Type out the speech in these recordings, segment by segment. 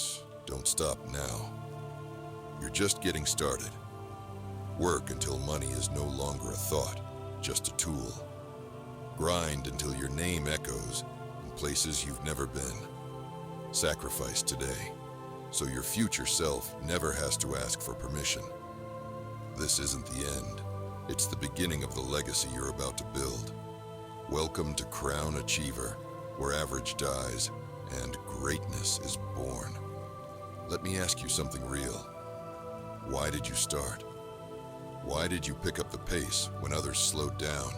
close. Don't stop now. You're just getting started. Work until money is no longer a thought, just a tool. Grind until your name echoes in places you've never been. Sacrifice today, so your future self never has to ask for permission. This isn't the end. It's the beginning of the legacy you're about to build. Welcome to Crown Achiever, where average dies and greatness is born. Let me ask you something real. Why did you start? Why did you pick up the pace when others slowed down?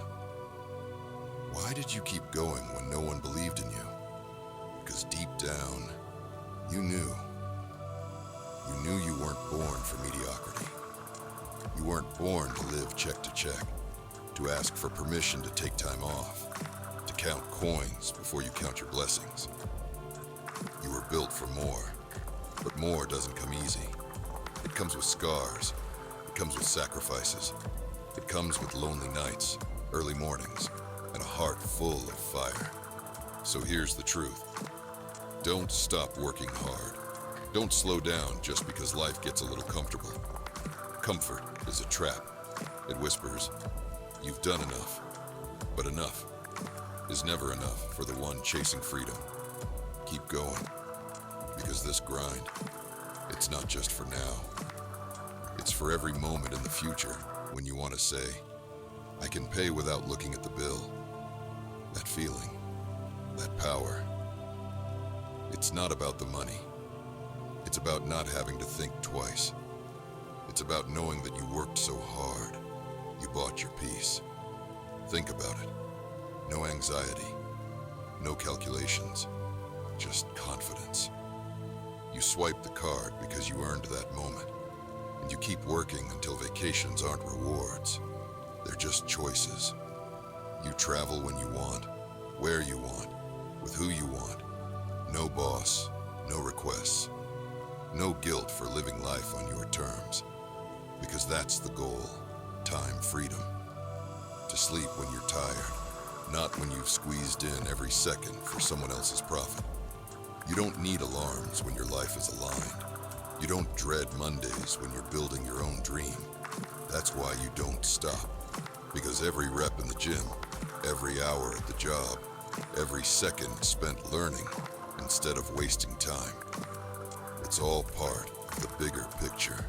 Why did you keep going when no one believed in you? Because deep down, you knew. You knew you weren't born for mediocrity. You weren't born to live check to check, to ask for permission to take time off, to count coins before you count your blessings. You were built for more, but more doesn't come easy. It comes with scars. It comes with sacrifices. It comes with lonely nights, early mornings, and a heart full of fire. So here's the truth. Don't stop working hard. Don't slow down just because life gets a little comfortable. Comfort is a trap. It whispers, "You've done enough." But enough is never enough for the one chasing freedom. Keep going, because this grind, it's not just for now. It's for every moment in the future when you want to say, "I can pay without looking at the bill." That feeling, that power. It's not about the money. It's about not having to think twice. It's about knowing that you worked so hard, you bought your peace. Think about it. No anxiety, no calculations, just confidence. You swipe the card because you earned that moment, and you keep working until vacations aren't rewards. They're just choices. You travel when you want, where you want, with who you want. No boss, no requests. No guilt for living life on your terms. Because that's the goal, time freedom. To sleep when you're tired, not when you've squeezed in every second for someone else's profit. You don't need alarms when your life is aligned. You don't dread Mondays when you're building your own dream. That's why you don't stop. Because every rep in the gym, every hour at the job, every second spent learning instead of wasting time, it's all part of the bigger picture.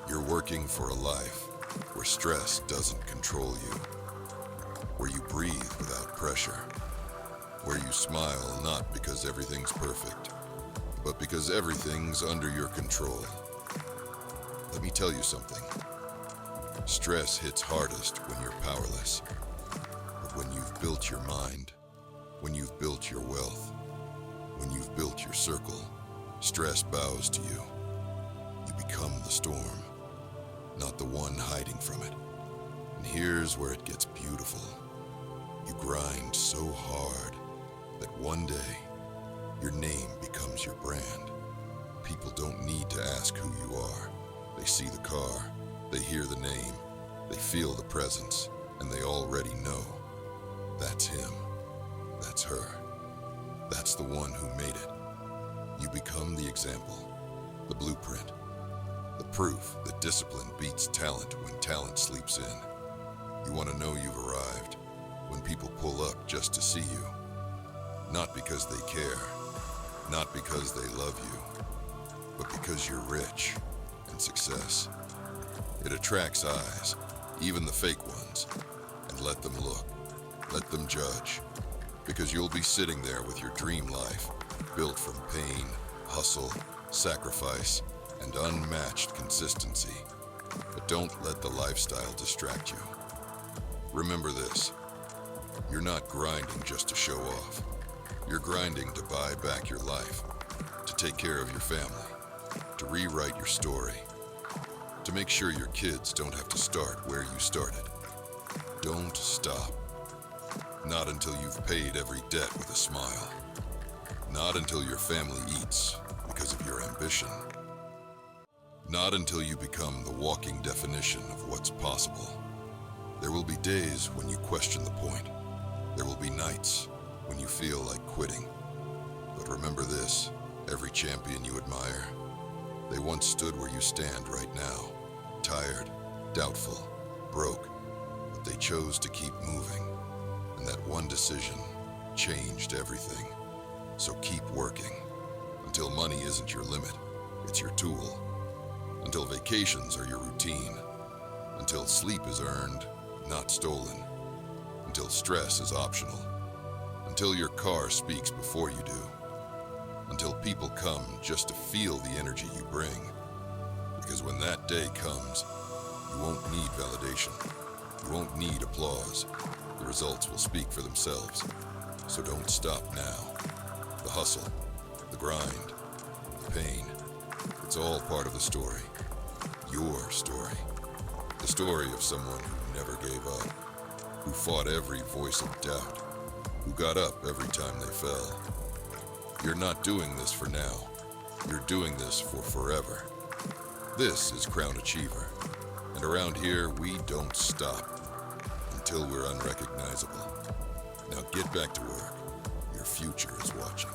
You're working for a life where stress doesn't control you, where you breathe without pressure, where you smile not because everything's perfect, but because everything's under your control. Let me tell you something. Stress hits hardest when you're powerless, but when you've built your mind, when you've built your wealth, when you've built your circle, stress bows to you. You become the storm, not the one hiding from it. And here's where it gets beautiful. You grind so hard that one day, your name becomes your brand. People don't need to ask who you are. They see the car, they hear the name, they feel the presence, and they already know. That's him. That's her. That's the one who made it. You become the example, the blueprint, the proof that discipline beats talent when talent sleeps in. You want to know you've arrived when people pull up just to see you. Not because they care, not because they love you, but because you're rich and success. It attracts eyes, even the fake ones, and let them look, let them judge, because you'll be sitting there with your dream life, built from pain, hustle, sacrifice, and unmatched consistency. But don't let the lifestyle distract you. Remember this, you're not grinding just to show off. You're grinding to buy back your life, to take care of your family, to rewrite your story, to make sure your kids don't have to start where you started. Don't stop. Not until you've paid every debt with a smile. Not until your family eats because of your ambition. Not until you become the walking definition of what's possible. There will be days when you question the point. There will be nights when you feel like quitting. But remember this, every champion you admire. They once stood where you stand right now, tired, doubtful, broke, but they chose to keep moving. And that one decision changed everything. So keep working. Until money isn't your limit, it's your tool. Until vacations are your routine. Until sleep is earned, not stolen. Until stress is optional. Until your car speaks before you do. Until people come just to feel the energy you bring. Because when that day comes, you won't need validation. You won't need applause. The results will speak for themselves. So don't stop now. The hustle, the grind, the pain, it's all part of the story. Your story. The story of someone who never gave up, who fought every voice of doubt, who got up every time they fell. You're not doing this for now. You're doing this for forever. This is Crown Achiever. And around here, we don't stop until we're unrecognizable. Now get back to work. Your future is watching.